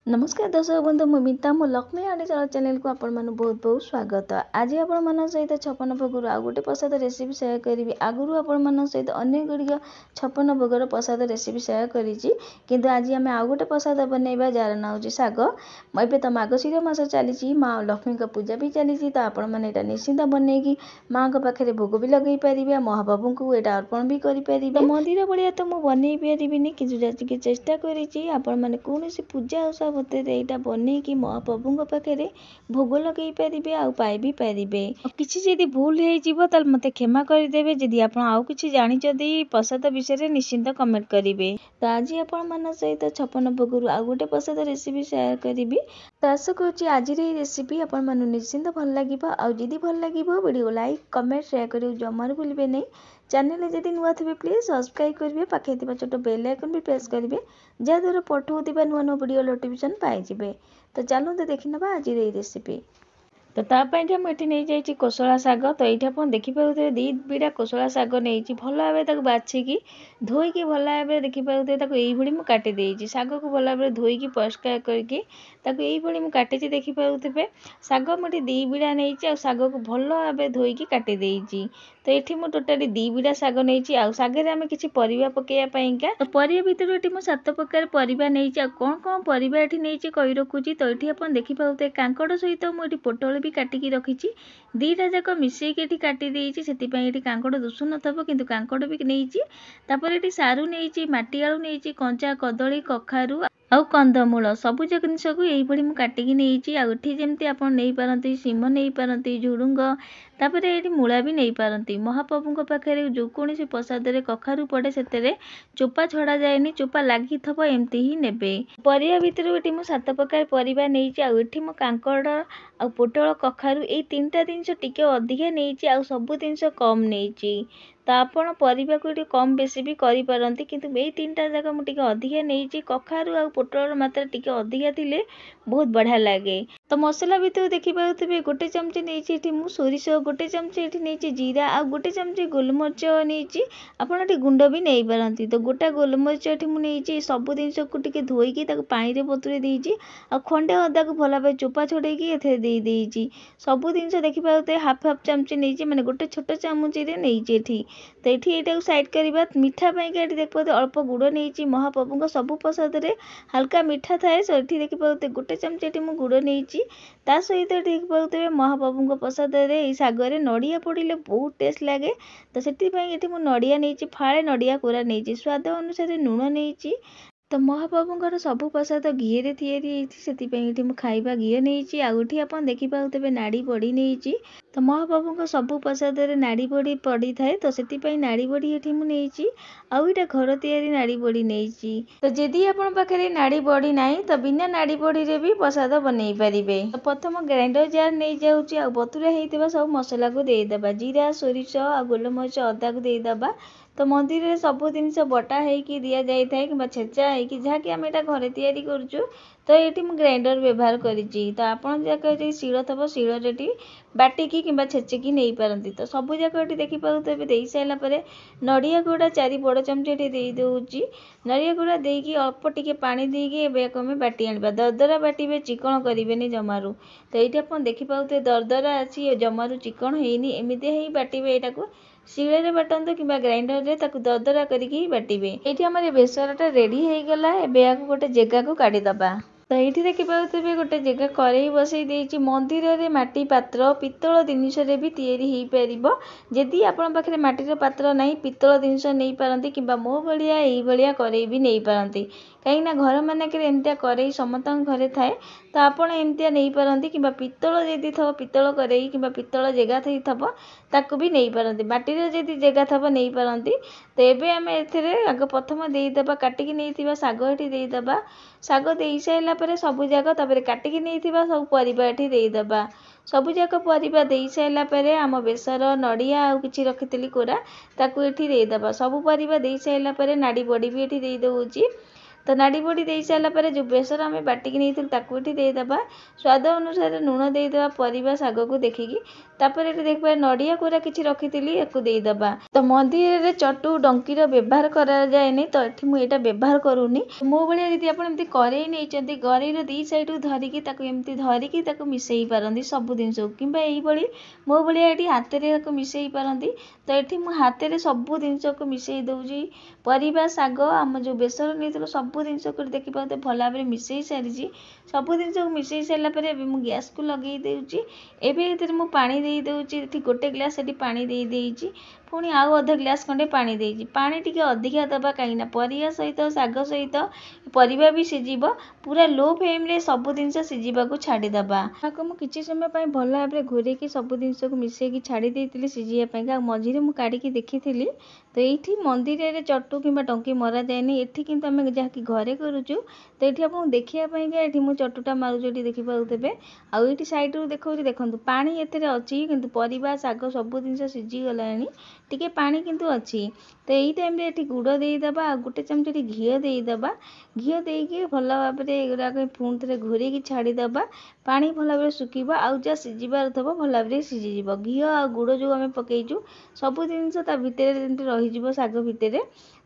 नमस्कार दर्शक बंधु मु मिता मो लक्ष्मी आड़ीचल चैनल को आपण मन बहुत बहुत स्वागत। आज आपण मन सहित छप्पन भोगर आ गोटे प्रसाद रेसिपी शेयर करी। आगु आपण मन सहित अन्य गुड़िक छप्पन भोगर प्रसाद रेसिपी शेयर करी किंतु आज आम आउ गोटे प्रसाद बनइबा जार ना हूँ शाग। एबे तो मार्गशीर मास चली माँ लक्ष्मी का पूजा भी चली तो आपण मैंने यहाँ निश्चिंत बनईकि माँ का पाखे भोग भी लगे पारे महाप्रभु को यहाँ अर्पण भी करें। तो मंदिर भाया तो मुझे बनई पारि कि चेष्टा कर कौन पूजा उषा बतेरे यहाँ बनईकि महाप्रभु पाखे भोग लगे पारे आउ पाई भी पारे। किसी जदि भूल हो मत क्षमा करदे। जदि आप आउ कि जानते प्रसाद विषय निश्चिंत कमेंट करेंगे। तो आज आपण मन सहित छप्पन भोगर आउ गोटे प्रसाद रेसिपी शेयर करी। तो आशा करुँच आज रेसिपी आपण मन निश्चिंत भल लगे। आदि भल लगे वीडियो लाइक कमेंट शेयर कर जमार भूलें नहीं। चैनल जदि नुआ थे प्लीज सब्सक्राइब करेंगे पाखे छोट बेल आइकन भी प्रेस करेंगे जहाँद्वारा पठाऊा नुआ नुआ वीडियो नोटिफिकेशन पाइबे। तो चलते देखी ना आज रेसिपी। तो तापाई मुझे नहीं जाइए कोशला शाग। तो ये आप देखिपे दी बिड़ा कोशला शाग नहीं भल भाव बाछिकी धोईकी भल भाव देखिपे ये मुझे काटिदे शाग को भल भाव धोईकी परिष्कार करके ये काटी देखिपे शाग मुझे दी बिड़ा नहीं शाग को भल भाव धोईकी काटिदे। तो ये मुझे टोटाली दी बिड़ा शाग नहीं आगे आम किसी परिवा पकईका। तो परिवा भितर ये मुझे 7 प्रकार परिवा नहीं कौन कौन परिवा ये नहीं कही रखुची। तो ये आप देखिपे कांकड़ सहित मुझे पोटल भी काटिकी रखी दीटा जाक मिसेकी काटिदे से कांकड़ दुषु न कि कांकड़ भी नहीं सारू नहीं माटी आलू नहीं कंचा कदली कखारू आउ कंदमूल सबुज जिनस को यही काटिकी नहीं आमती आप नहीं पारती सीम नहीं पारती झुड़ुंग तापर ये मूला भी नहीं पारती। महाप्रभु पाखे जो कौन प्रसाद कखारू पड़े से चोपा छड़ा जाए चोपा लगी थब एमती ही नेबे। परिया भितर ये मुझे 7 प्रकार परिवा नहीं आठी मो कांकड़ आ पोटल कखारू ये 3टा जिनस टिके अधिका नहीं आउ सबु जिनस कम नहीं। तो आपण परिवा को कम बेसी भी करें किंतु ये 3टा जाक मुझे अधिका नहीं कखारू आ पोटल मात्रा टिके अधिका थिले बहुत बढ़िया लगे। तो मसला भितर देखिपे गोटे चमचे नहीं मु सोरिष गोटे चमचे ये नहीं जीरा आ गोटे चमचे गोलमरिच नहीं आपड़ गुंड भी नहीं पारती। तो गोटा गोलमरिच ये मुझे सब जिनस को धोईकी पानी बतुरे देती आ खंडे अदा को भल भाव चोपा छड़ेकी ए सबू जिनस देखिपे हाफ हाफ चामचे नहीं मैंने गोटे छोट चामच नहीं। तो ये साइड करवा मीठा पाई देखिए अल्प गुड़ नहीं महाप्रभु सबू प्रसाद हल्का मीठा थाए तो ये देखिए गोटे चमचे ये गुड़ नहीं सहित देखिए महाप्रभु प्रसाद शागर नड़िया पड़े बहुत टेस्ट लगे। तो से ये नड़िया नहीं फाड़े नड़िया कोरा नहीं स्वाद अनुसार लुण नहीं। तो महाप्रभुंर सबू प्रसाद घी रे से खाइबा घी नहीं आउठी आप देखिपे नाड़ी बड़ी नहीं। तो महाप्रभु सबू प्रसाद नाड़ी बड़ी पड़ी थाए तो से नाड़ी बड़ी ये नहीं आईटा घर तैयारी नाड़ी बड़ी नहीं। तो जदि आप पाखे नाड़ी बड़ी ना तो बिना नाड़ी बड़ी रे भी प्रसाद बनई पारे। तो प्रथम ग्राइंडर जार नहीं जाऊँ बतुरा होता सब मसला को देदेबा जीरा सोरिष आ गोलमरिच अदा को देदेबा। तो मंदिर में सब जिनस बटा होगी दि जाए कि छेचा होगी जहाँकि आम यहाँ घरे तैयारी करुचु। तो ये मुझे ग्राइंडर व्यवहार करी। तो आपड़ जाक शिल थब शिल बाटिकी कि छेचिकी नहीं पारती। तो सबू जाक ये देखिपे दे सारापर नड़िया गुड़ा 4 बड़ चमचे दे दूँगी नड़िया गुड़ा देकी अल्प टिके पानी देकी आम बाटी आने दरदरा बाटे चिकन करें जमारू। तो ये आप देखिपे दरदरा अच्छी जमारू चिकन होनी एमती ही बाटे यहाँ शिଳରେ बाटंतु कि ग्राइंडर रे ताकू दरदरा करके बाटिबे। ये आम बेसरटा रेडी हो गला या गोटे जगह को काढ़ीदबा। तो ये देखिपे गोटे जगह कड़ई बसई मंदिर रे माटी पात्र पितल जिनस भी या जदि आपण पाखे माटीर पात्र ना पितल जिनस नहीं पारती कि मो भाया ये कड़ई भी नहीं पारती कहीं घर मानक एमती कड़ई समस्त घरे थाए। तो आपड़ एमती नहीं पारती कि पितल जदि थब पितल कड़ई कि पितल जगह थी थब ताकू भी नहीं पारती माटीर जदि जगह थब नहीं पारती। तो ये आम आग प्रथम देदेबा काटिकी नहीं शाग ये देदेबा शाग दे सारापर सबू जाक काटिकी नहीं सब परिबा ये देदेबा सबू जाक परिबा दे सारापर आम बेसर नड़िया आउ कि रखी कोरा ताकू ये देदेबा सबू परिबा दे सारापर नाड़ी बड़ी भी ये दे दूँगी। तो नाड़ी बड़ी दे सारापर जो बेसर आम बाटिकी नहीं ताकू ये देदेबा। स्वाद अनुसार लुण देदेबा परिवा शाग को देखिकी। तापर ये देखा नड़िया कोरा किसी रखी या देदेबा। तो मंदिर में चटू डंकीर व्यवहार कराए तो ये मुझे व्यवहार करूनी। मो भाया यदि आप करे नहीं गरईर दी साइड धरिकी धरिकी मिसई पारती सब जिन कि मो भाया ये हाथ में मिसई पारती। तो ये मुझे हाथ में सब जिनस को मिसई दूसरी परिवा शाग आम जो बेसर नहीं सब जिनस को देखी पाते भल भाव मिसई सारी सब जिनस को मिसई सारापर गैस को लगे दूची। एवं मुझे पानी दे दूची गोटे ग्लास पानी दे देची पुणी आउ अधा ग्लास खंडे पानी देची पानी टिके अधिका दबा कहीं परिया सहित शाग सहित परिवा भी सीझब पूरा लो फ्लेम रे सब जिनस सीझा छाड़ीदबा। मुझे किसी समय भल भाव घोरेकी सब जिनस को मिसेकी छाड़ी देती सीझापी मझे मुझे काढ़ी देखी। तो ये मंदिर में चटू कि टंकी मरा जाए ये कि आम जहाँकि घरे करुचु। तो ये आपको देखापी मुझे चटुटा मारुचे देखिपे आउ सैड रू देखा देखो पानी एथे अच्छी कि परिवा शाग सब जिनस सीझीगला टिके पानी किंतु अच्छी। तो यही टाइम ये गुड़ देदेबा आ गोटे चमच घी देदेबा घी देकी भल भाव में पुणी थे घोरेकी छाड़ीदबा पानी भल भाव सुखब आउ जहाँ सीझार थब भल भाव सीझीज घी आ गुड़ जो आम पकईचु सब जिनस भितर रही शाग भितर।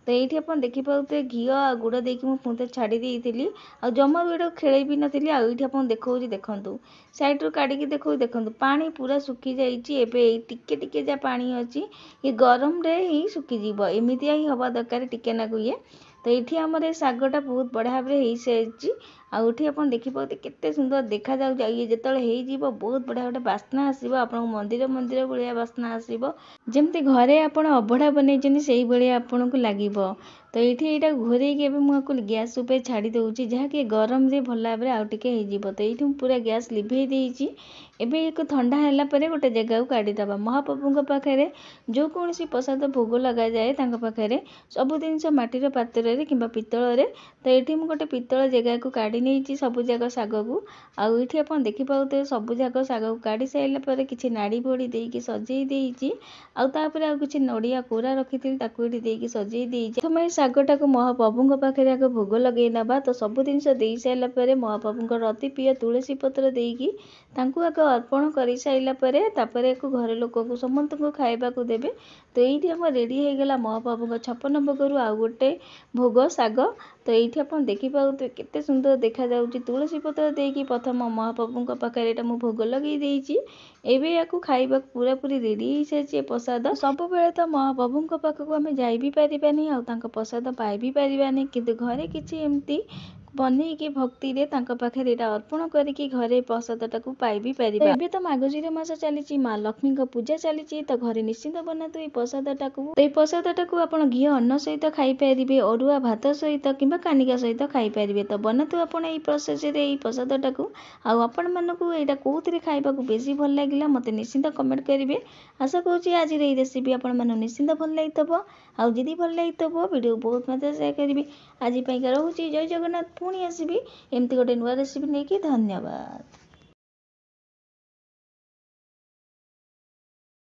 तो ये आप देखिपे घी आ गुड़ देकी मुझे पुणी छाड़ी देती आ जमा भी ये खेल भी नी आईटी आप देखा देखूँ सैड रू काढ़ी देखो देखो पानी पूरा सुखी जाइए टिके टिके जहाँ पानी अच्छी ये गरम रे ही सुखीजी एमती ही हवा दरकार टिके नाकु ये। तो ये आमर शागटा बहुत बढ़िया भाव हो सारी आउठी आप देखिपे केते सुंदर देखा जाउछ ये जिते बहुत बढ़िया गोटे बास्ना आसो आप मंदिर मंदिर भाया बास्ना आसो जमती घरे आप अबड़ा बनई से भाया आपन को लगे। तो ये यहाँ घोरेकी मुझे गैस उपर छाड़ी दूसरी जहाँकि गरम रे भल भाव आउ टिके हो। तो ये पूरा गैस लिभे देती एवं एक ठंडा है गोटे जगह को काढ़ीदबा। महाप्रभु पाखे जो कौन प्रसाद भोग लग जाए पाखे सब जिनस माटीर पात्र कि पितल। तो ये मुझे गोटे पितल जगह को काढ़ी नहीं सब जाक शाग को आउ ये आप देखिपे सब जाक शाग को काढ़ी सारापर किसी नाड़ी बड़ी देकी सजे देती आउे आउ कि नड़िया कोरा रखी ये सजे देती शागटा को महाप्रभु पाखे आगे भोग लगे नवा। तो सब जिनस दे सारापर महाप्रभु अति प्रिय तुलसी पत्र देकी आगे अर्पण कर सारापर घर लोक को समस्त को खाइबा को देवे। तो ये आम रेडी होगला महाप्रभु 56 भोग आउ गोटे भोग शाग। तो ये आप देखिपे केते सुंदर देखा तुलसी पत्र देकी प्रथम महाप्रभु पाखे ये मुझे भोग लगे देती एवं या खाइबा पूरा पूरी रेडी हो सारी प्रसाद। सब बेले तो महाप्रभु पाखक आम जा भी पारानी आउ प्रसाद पाई भी पारानी किंतु घरे किसी एमती बनईकी भक्ति रे पाखे यहाँ अर्पण करके घरे प्रसादटा को पाई भी पार। एबे तो मार्गशीर मास चली माँ लक्ष्मी पूजा चली तो घरे निश्चिंत बनातु ये प्रसादटा को। तो ये प्रसादटा को आप घी अन्न सहित खाई पारे अरुआ भात सहित कि कानिका सहित खाई पारे। तो बनातु आप प्रोसेस ये प्रसादटा को आपण मानक यहाँ कौन खाइबा बेसी भल लगे मत निश्चिंत कमेंट करेंगे। आशा करुँच आज ये रेसिपी आपण निश्चिंत भल लगी आदि भल लगी वीडियो बहुत मत सेयार करेंगे। आज रोचे जय जगन्नाथ पुणी आसबि एमती गोटे नुआ रेसिपी नहीं। धन्यवाद।